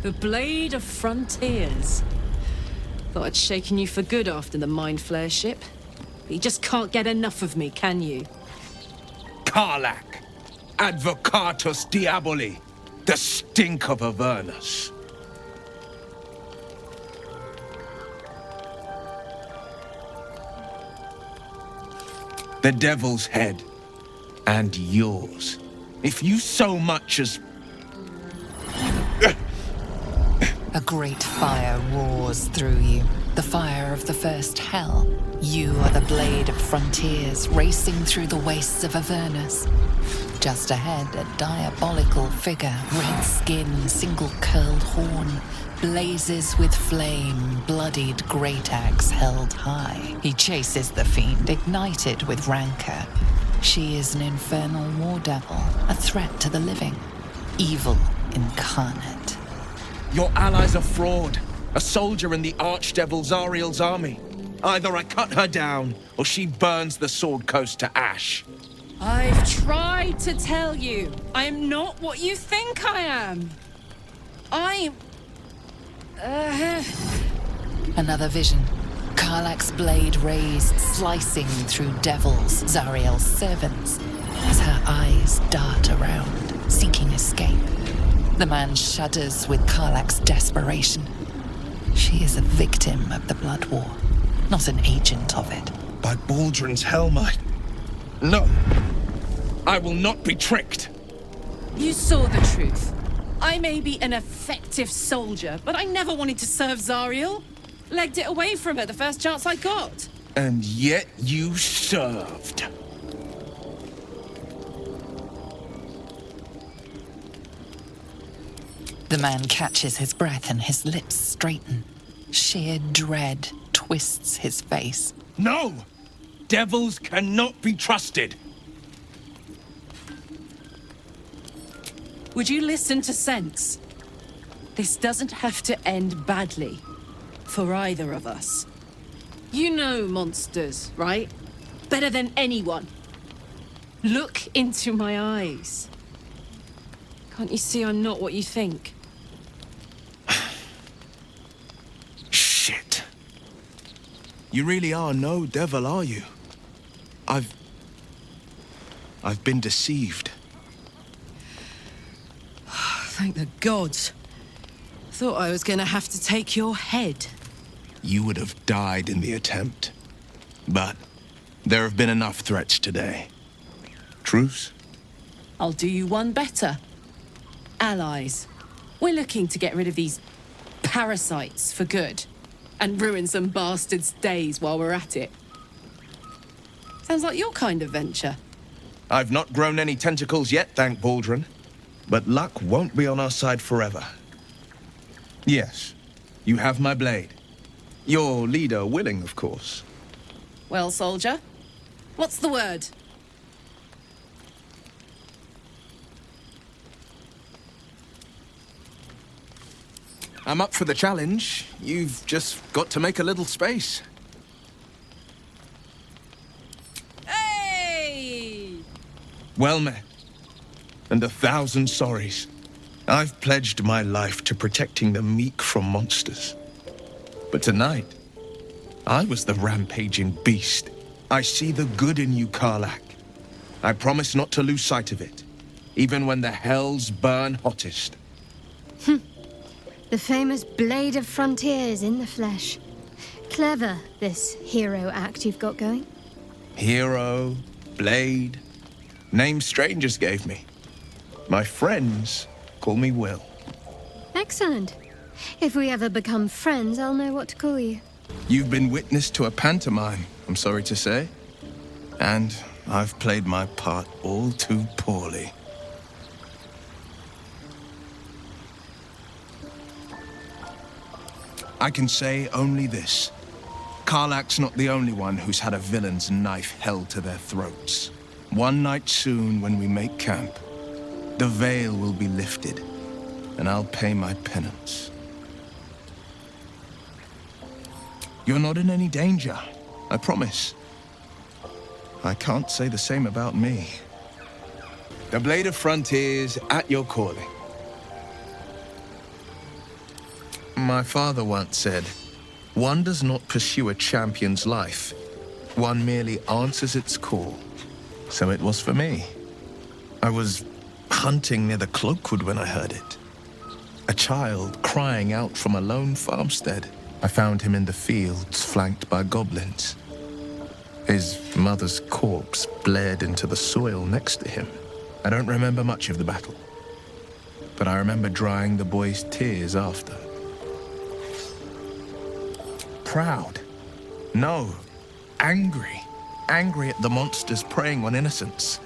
The Blade of Frontiers. Thought I'd shaken you for good after the Mind Flare ship. But you just can't get enough of me, can you? Karlach, Advocatus Diaboli, the stink of Avernus. The Devil's Head, and yours. If you so much as... A great fire roars through you, the fire of the first hell. You are the Blade of Frontiers, racing through the wastes of Avernus. Just ahead, a diabolical figure, red skin, single-curled horn, blazes with flame, bloodied great axe held high. He chases the fiend, ignited with rancor. She is an infernal war devil, a threat to the living, evil incarnate. Your ally's a fraud, a soldier in the Archdevil Zariel's army. Either I cut her down, or she burns the Sword Coast to ash. I've tried to tell you, I am not what you think I am. I'm... Another vision. Karlach's blade raised, slicing through devils, Zariel's servants, as her eyes dart around, seeking escape. The man shudders with Karlach's desperation. She is a victim of the Blood War, not an agent of it. By Baldrin's helm, No! I will not be tricked! You saw the truth. I may be an effective soldier, but I never wanted to serve Zariel. Legged it away from her the first chance I got. And yet you served. The man catches his breath and his lips straighten. Sheer dread twists his face. No! Devils cannot be trusted! Would you listen to sense? This doesn't have to end badly. For either of us. You know monsters, right? Better than anyone. Look into my eyes. Can't you see I'm not what you think? Shit. You really are no devil, are you? I've been deceived. Thank the gods. Thought I was gonna have to take your head. You would have died in the attempt. But there have been enough threats today. Truce? I'll do you one better. Allies. We're looking to get rid of these parasites for good. And ruin some bastards' days while we're at it. Sounds like your kind of venture. I've not grown any tentacles yet, thank Baldrin. But luck won't be on our side forever. Yes, you have my blade. Your leader willing, of course. Well, soldier, what's the word? I'm up for the challenge. You've just got to make a little space. Hey! Well met. And 1,000 sorries. I've pledged my life to protecting the meek from monsters. But tonight, I was the rampaging beast. I see the good in you, Karlach. I promise not to lose sight of it, even when the hells burn hottest. The famous Blade of Frontiers in the flesh. Clever, this hero act you've got going. Hero, Blade, names strangers gave me. My friends call me Wyll. Excellent. If we ever become friends, I'll know what to call you. You've been witness to a pantomime, I'm sorry to say. And I've played my part all too poorly. I can say only this. Karlach's not the only one who's had a villain's knife held to their throats. One night soon, when we make camp, the veil will be lifted, and I'll pay my penance. You're not in any danger, I promise. I can't say the same about me. The Blade of Frontiers at your calling. My father once said, one does not pursue a champion's life. One merely answers its call. So it was for me. I was hunting near the Cloakwood when I heard it. A child crying out from a lone farmstead. I found him in the fields, flanked by goblins. His mother's corpse bled into the soil next to him. I don't remember much of the battle, but I remember drying the boy's tears after. Proud? No. Angry. Angry at the monsters preying on innocents.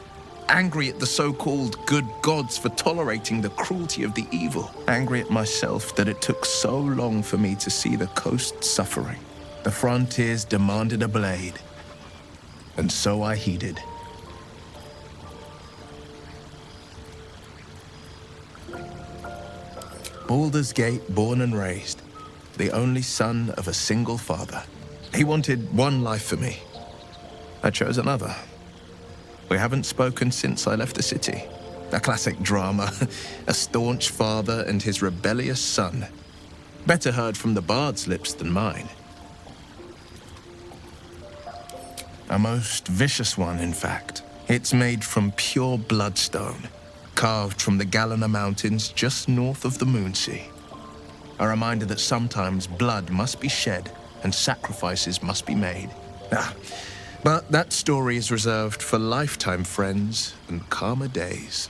Angry at the so-called good gods for tolerating the cruelty of the evil. Angry at myself that it took so long for me to see the coast suffering. The frontiers demanded a blade, and so I heeded. Baldur's Gate, born and raised, the only son of a single father. He wanted one life for me. I chose another. We haven't spoken since I left the city. A classic drama, a staunch father and his rebellious son. Better heard from the bard's lips than mine. A most vicious one, in fact. It's made from pure bloodstone, carved from the Galena Mountains just north of the Moonsea. A reminder that sometimes blood must be shed and sacrifices must be made. But that story is reserved for lifetime friends and calmer days.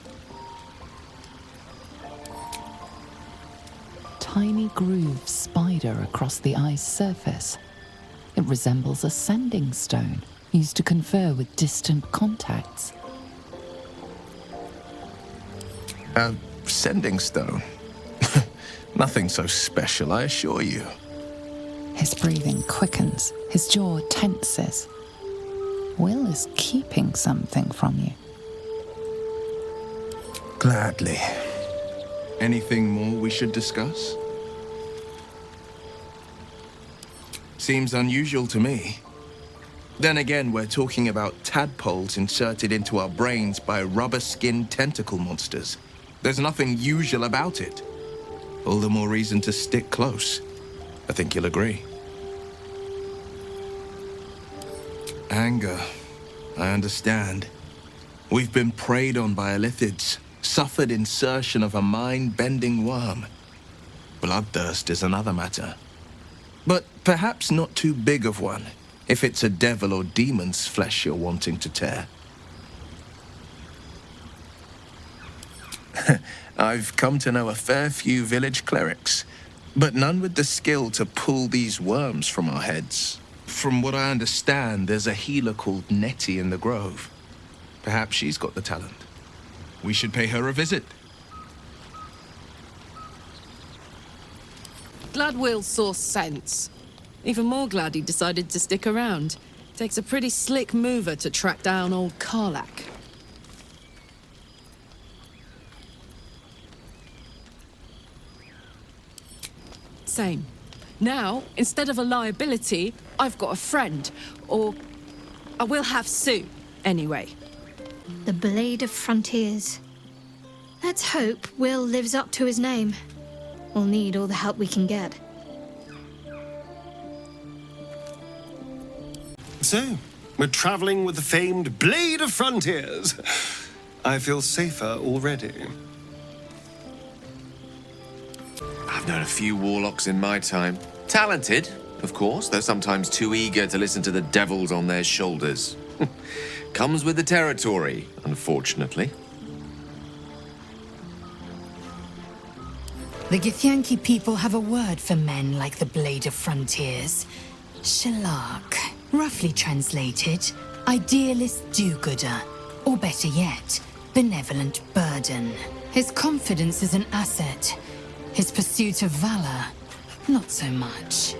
Tiny grooves spider across the eye's surface. It resembles a sending stone used to confer with distant contacts. A sending stone? Nothing so special, I assure you. His breathing quickens, his jaw tenses. Wyll is keeping something from you. Gladly. Anything more we should discuss? Seems unusual to me. Then again, we're talking about tadpoles inserted into our brains by rubber-skinned tentacle monsters. There's nothing usual about it. All the more reason to stick close. I think you'll agree. Anger. I understand. We've been preyed on by illithids, suffered insertion of a mind-bending worm. Bloodthirst is another matter. But perhaps not too big of one, if it's a devil or demon's flesh you're wanting to tear. I've come to know a fair few village clerics, but none with the skill to pull these worms from our heads. From what I understand, there's a healer called Nettie in the Grove. Perhaps she's got the talent. We should pay her a visit. Glad Wyll saw sense. Even more glad he decided to stick around. Takes a pretty slick mover to track down old Karlach. Same. Now, instead of a liability, I've got a friend. Or I will have soon, anyway. The Blade of Frontiers. Let's hope Wyll lives up to his name. We'll need all the help we can get. So, we're traveling with the famed Blade of Frontiers. I feel safer already. I've known a few warlocks in my time. Talented, of course, though sometimes too eager to listen to the devils on their shoulders. Comes with the territory, unfortunately. The Githyanki people have a word for men like the Blade of Frontiers. Shalak. Roughly translated, idealist do-gooder. Or better yet, benevolent burden. His confidence is an asset. His pursuit of valor, not so much.